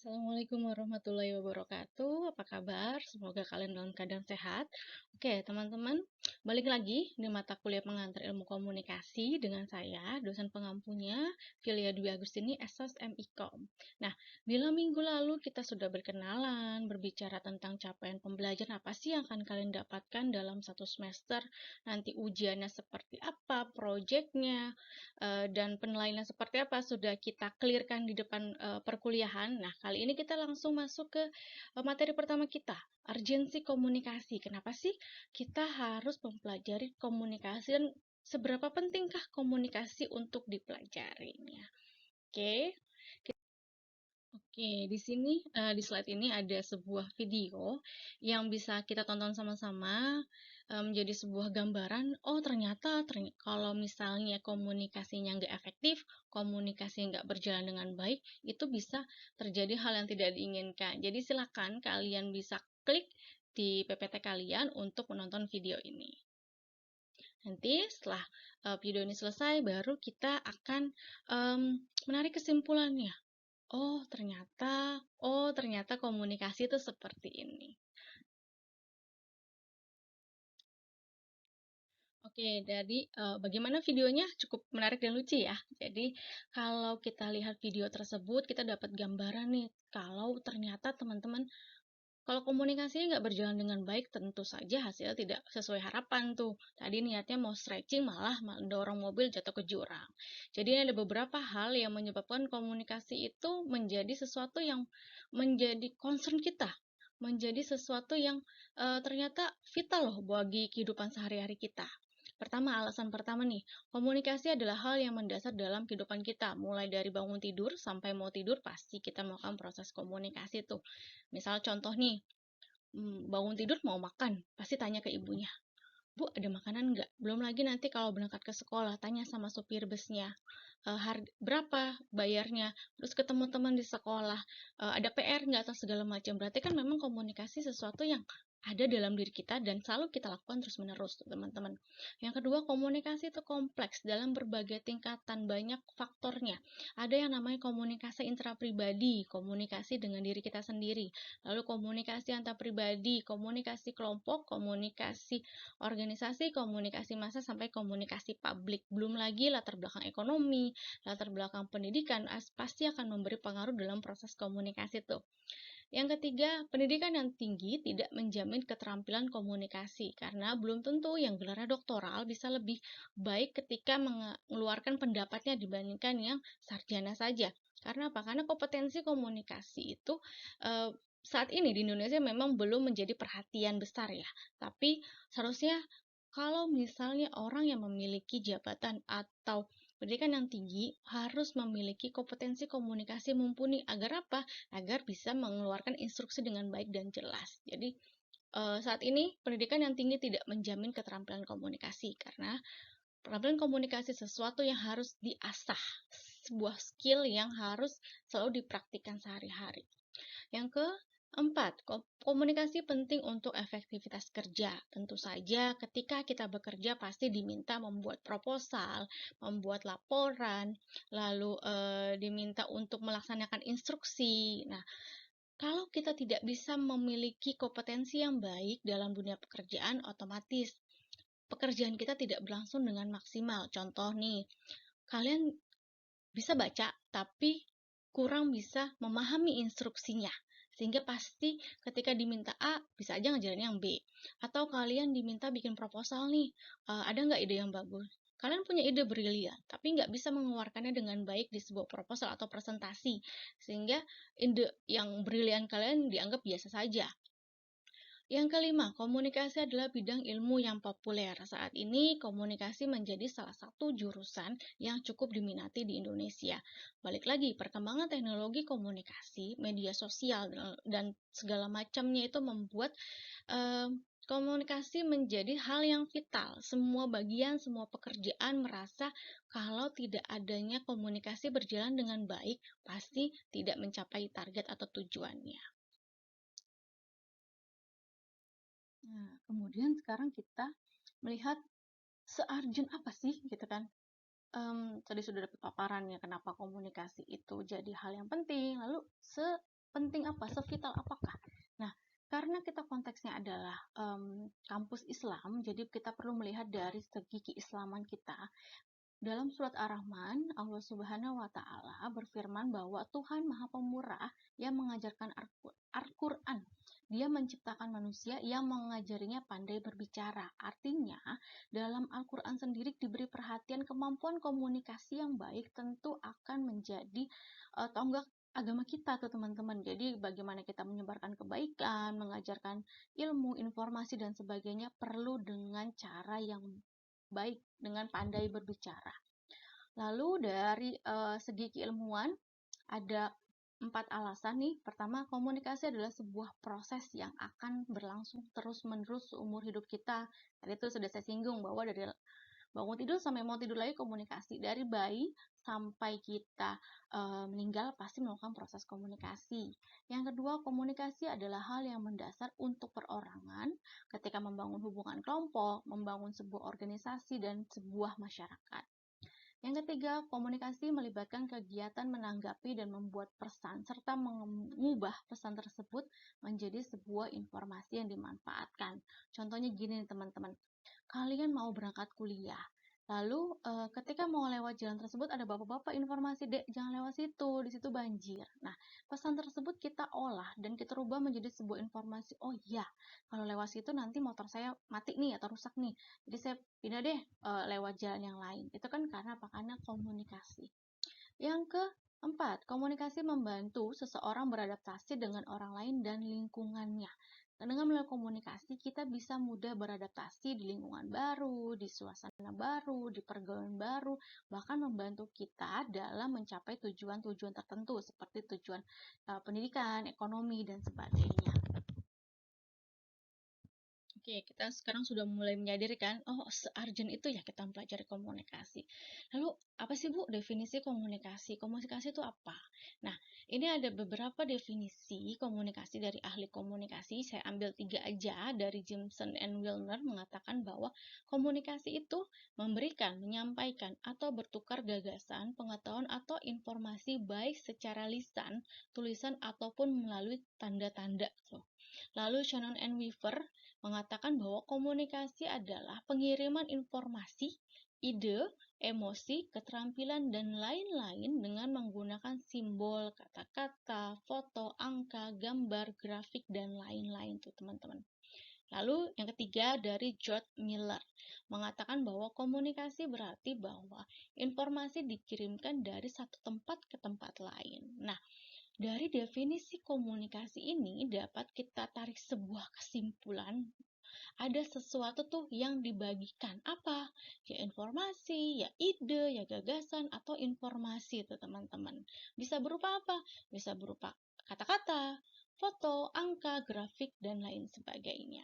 Assalamualaikum warahmatullahi wabarakatuh. Apa kabar? Semoga kalian dalam keadaan sehat. Oke, teman-teman, balik lagi di mata kuliah pengantar ilmu komunikasi dengan saya, dosen pengampunya, Filia Dwi Agustini, Esos MIKOM. Nah, bila minggu lalu kita sudah berkenalan, berbicara tentang capaian pembelajaran apa sih yang akan kalian dapatkan dalam satu semester, nanti ujiannya seperti apa, proyeknya, dan penilaiannya seperti apa sudah kita clearkan di depan perkuliahan. Nah, kali ini kita langsung masuk ke materi pertama kita, urgensi komunikasi. Kenapa sih kita harus mempelajari komunikasi dan seberapa pentingkah komunikasi untuk dipelajarinya? Oke. Oke, di sini di slide ini ada sebuah video yang bisa kita tonton sama-sama menjadi sebuah gambaran. Oh, ternyata kalau misalnya komunikasinya nggak efektif, komunikasi nggak berjalan dengan baik, itu bisa terjadi hal yang tidak diinginkan. Jadi silakan kalian bisa klik di PPT kalian untuk menonton video ini. Nanti setelah video ini selesai, baru kita akan menarik kesimpulannya. Oh ternyata komunikasi itu seperti ini. Oke, jadi bagaimana videonya cukup menarik dan lucu ya. Jadi kalau kita lihat video tersebut, kita dapat gambaran nih, kalau ternyata teman-teman, kalau komunikasinya nggak berjalan dengan baik, tentu saja hasilnya tidak sesuai harapan tuh. Tadi niatnya mau stretching, malah mendorong mobil jatuh ke jurang. Jadi ada beberapa hal yang menyebabkan komunikasi itu menjadi sesuatu yang menjadi concern kita, menjadi sesuatu yang ternyata vital loh bagi kehidupan sehari-hari kita. Alasan pertama nih, komunikasi adalah hal yang mendasar dalam kehidupan kita. Mulai dari bangun tidur sampai mau tidur, pasti kita melakukan proses komunikasi tuh. Misal contoh nih, bangun tidur mau makan, pasti tanya ke ibunya, Bu, ada makanan nggak? Belum lagi nanti kalau berangkat ke sekolah, tanya sama supir busnya, berapa bayarnya, terus ketemu teman di sekolah, ada PR nggak atau segala macam. Berarti kan memang komunikasi sesuatu yang ada dalam diri kita dan selalu kita lakukan terus-menerus, teman-teman. Yang kedua, komunikasi itu kompleks dalam berbagai tingkatan, banyak faktornya. Ada yang namanya komunikasi intrapribadi, komunikasi dengan diri kita sendiri, lalu komunikasi antar pribadi, komunikasi kelompok, komunikasi organisasi, komunikasi massa, sampai komunikasi publik. Belum lagi latar belakang ekonomi, latar belakang pendidikan, pasti akan memberi pengaruh dalam proses komunikasi tuh. Yang ketiga, pendidikan yang tinggi tidak menjamin keterampilan komunikasi, karena belum tentu yang gelarnya doktoral bisa lebih baik ketika mengeluarkan pendapatnya dibandingkan yang sarjana saja. Karena apa? Karena kompetensi komunikasi itu saat ini di Indonesia memang belum menjadi perhatian besar ya. Tapi seharusnya kalau misalnya orang yang memiliki jabatan atau pendidikan yang tinggi harus memiliki kompetensi komunikasi mumpuni, agar apa? Agar bisa mengeluarkan instruksi dengan baik dan jelas. Jadi saat ini pendidikan yang tinggi tidak menjamin keterampilan komunikasi, karena keterampilan komunikasi sesuatu yang harus diasah, sebuah skill yang harus selalu dipraktikkan sehari-hari. Yang keempat, komunikasi penting untuk efektivitas kerja. Tentu saja ketika kita bekerja pasti diminta membuat proposal, membuat laporan, lalu diminta untuk melaksanakan instruksi. Nah, kalau kita tidak bisa memiliki kompetensi yang baik dalam dunia pekerjaan, otomatis pekerjaan kita tidak berlangsung dengan maksimal. Contoh nih, kalian bisa baca tapi kurang bisa memahami instruksinya, sehingga pasti ketika diminta A bisa aja ngejalanin yang B. Atau kalian diminta bikin proposal nih, ada nggak ide yang bagus? Kalian punya ide brilian tapi nggak bisa mengeluarkannya dengan baik di sebuah proposal atau presentasi, sehingga ide yang brilian kalian dianggap biasa saja. Yang kelima, komunikasi adalah bidang ilmu yang populer. Saat ini, komunikasi menjadi salah satu jurusan yang cukup diminati di Indonesia. Balik lagi, perkembangan teknologi komunikasi, media sosial, dan segala macamnya itu membuat komunikasi menjadi hal yang vital. Semua bagian, semua pekerjaan merasa kalau tidak adanya komunikasi berjalan dengan baik, pasti tidak mencapai target atau tujuannya. Nah, kemudian sekarang kita melihat se-urgent apa sih gitu kan. Tadi sudah dapat paparannya kenapa komunikasi itu jadi hal yang penting, lalu sepenting apa, sevital apakah? Nah, karena kita konteksnya adalah kampus Islam, jadi kita perlu melihat dari segi keislaman kita. Dalam surat Ar-Rahman, Allah Subhanahu wa Ta'ala berfirman bahwa Tuhan Maha Pemurah yang mengajarkan Al-Quran. Dia menciptakan manusia yang mengajarinya pandai berbicara. Artinya, dalam Al-Quran sendiri diberi perhatian kemampuan komunikasi yang baik tentu akan menjadi tonggak agama kita tuh teman-teman. Jadi bagaimana kita menyebarkan kebaikan, mengajarkan ilmu, informasi dan sebagainya perlu dengan cara yang baik, dengan pandai berbicara. Lalu dari segi keilmuan ada 4 alasan nih. Pertama, komunikasi adalah sebuah proses yang akan berlangsung terus-menerus seumur hidup kita. Tadi itu sudah saya singgung bahwa dari bangun tidur sampai mau tidur lagi komunikasi. Dari bayi sampai kita meninggal pasti melakukan proses komunikasi. Yang kedua, komunikasi adalah hal yang mendasar untuk perorangan ketika membangun hubungan kelompok, membangun sebuah organisasi dan sebuah masyarakat. Yang ketiga, komunikasi melibatkan kegiatan menanggapi dan membuat pesan serta mengubah pesan tersebut menjadi sebuah informasi yang dimanfaatkan. Contohnya gini nih teman-teman, kalian mau berangkat kuliah, lalu ketika mau lewat jalan tersebut ada bapak-bapak informasi, dek jangan lewat situ, di situ banjir. Nah, pesan tersebut kita olah dan kita rubah menjadi sebuah informasi. Oh iya, kalau lewat situ nanti motor saya mati nih atau rusak nih, jadi saya pindah deh lewat jalan yang lain. Itu kan karena apa? Karena komunikasi. Yang keempat, komunikasi membantu seseorang beradaptasi dengan orang lain dan lingkungannya. Dengan melalui komunikasi, kita bisa mudah beradaptasi di lingkungan baru, di suasana baru, di pergaulan baru, bahkan membantu kita dalam mencapai tujuan-tujuan tertentu seperti tujuan pendidikan, ekonomi, dan sebagainya. Oke, kita sekarang sudah mulai menyadari kan, oh se-urgent itu ya kita mempelajari komunikasi. Lalu, apa sih Bu definisi komunikasi? Komunikasi itu apa? Nah, ini ada beberapa definisi komunikasi dari ahli komunikasi. Saya ambil 3 aja dari Jimson and Wilner mengatakan bahwa komunikasi itu memberikan, menyampaikan, atau bertukar gagasan, pengetahuan, atau informasi baik secara lisan, tulisan, ataupun melalui tanda-tanda. Lalu Shannon and Weaver mengatakan bahwa komunikasi adalah pengiriman informasi, ide, emosi, keterampilan, dan lain-lain dengan menggunakan simbol, kata-kata, foto, angka, gambar, grafik, dan lain-lain tuh teman-teman. Lalu yang ketiga dari George Miller mengatakan bahwa komunikasi berarti bahwa informasi dikirimkan dari satu tempat ke tempat lain. Nah, dari definisi komunikasi ini dapat kita tarik sebuah kesimpulan, ada sesuatu tuh yang dibagikan. Apa? Ya informasi, ya ide, ya gagasan, atau informasi tuh teman-teman. Bisa berupa apa? Bisa berupa kata-kata, foto, angka, grafik, dan lain sebagainya.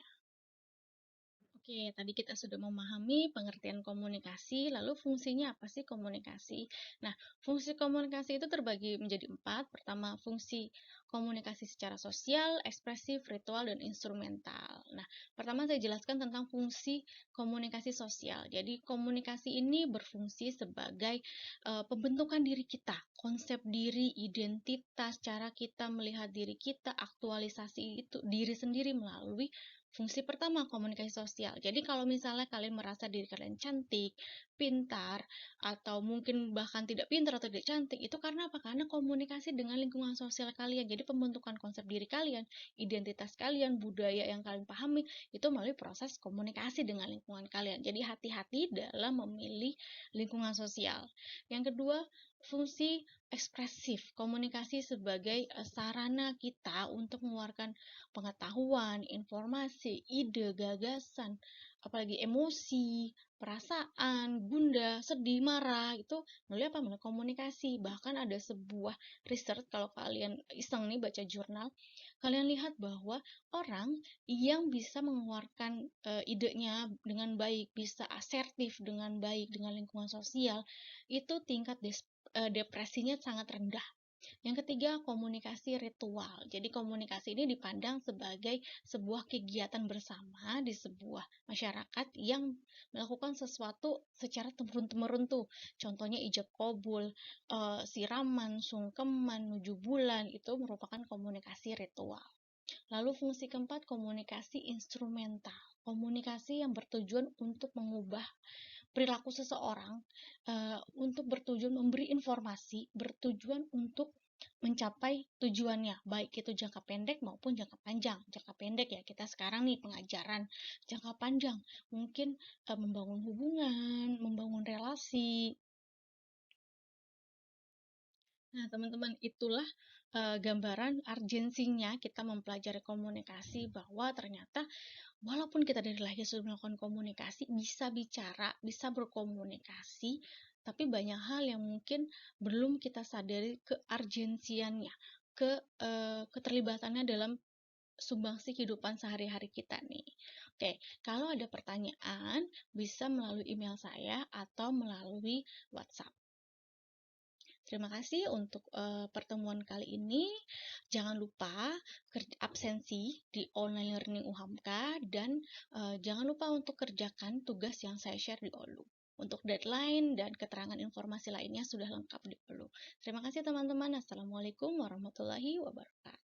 Oke, tadi kita sudah memahami pengertian komunikasi, lalu fungsinya apa sih komunikasi? Nah, fungsi komunikasi itu terbagi menjadi 4. Pertama, fungsi komunikasi secara sosial, ekspresif, ritual, dan instrumental. Nah, pertama saya jelaskan tentang fungsi komunikasi sosial. Jadi, komunikasi ini berfungsi sebagai pembentukan diri kita, konsep diri, identitas, cara kita melihat diri kita, aktualisasi itu diri sendiri melalui fungsi pertama, komunikasi sosial. Jadi kalau misalnya kalian merasa diri kalian cantik, pintar, atau mungkin bahkan tidak pintar atau tidak cantik, itu karena apa? Karena komunikasi dengan lingkungan sosial kalian. Jadi pembentukan konsep diri kalian, identitas kalian, budaya yang kalian pahami, itu melalui proses komunikasi dengan lingkungan kalian. Jadi hati-hati dalam memilih lingkungan sosial. Yang kedua, fungsi ekspresif, komunikasi sebagai sarana kita untuk mengeluarkan pengetahuan, informasi, ide, gagasan, apalagi emosi, perasaan, gundah, sedih, marah, itu melalui apa? Melalui komunikasi. Bahkan ada sebuah research, kalau kalian iseng nih baca jurnal, kalian lihat bahwa orang yang bisa mengeluarkan idenya dengan baik, bisa asertif dengan baik dengan lingkungan sosial, itu tingkat depresinya sangat rendah. Yang ketiga, komunikasi ritual. Jadi komunikasi ini dipandang sebagai sebuah kegiatan bersama di sebuah masyarakat yang melakukan sesuatu secara temurun-temurun tuh. Contohnya ijab kabul, siraman, sungkeman, nuju bulan, itu merupakan komunikasi ritual. Lalu fungsi keempat, komunikasi instrumental. Komunikasi yang bertujuan untuk mengubah perilaku seseorang, untuk bertujuan memberi informasi, bertujuan untuk mencapai tujuannya, baik itu jangka pendek maupun jangka panjang. Jangka pendek ya kita sekarang nih pengajaran, jangka panjang mungkin membangun hubungan, membangun relasi. Nah, teman-teman, itulah gambaran urgensinya kita mempelajari komunikasi, bahwa ternyata walaupun kita dari lahir sudah melakukan komunikasi, bisa bicara, bisa berkomunikasi, tapi banyak hal yang mungkin belum kita sadari keurgensiannya, keterlibatannya dalam sumbangsi kehidupan sehari-hari kita nih. Oke, kalau ada pertanyaan bisa melalui email saya atau melalui WhatsApp. Terima kasih untuk pertemuan kali ini. Jangan lupa absensi di online learning UHAMKA, dan jangan lupa untuk kerjakan tugas yang saya share di Olu. Untuk deadline dan keterangan informasi lainnya sudah lengkap di Olu. Terima kasih teman-teman. Assalamualaikum warahmatullahi wabarakatuh.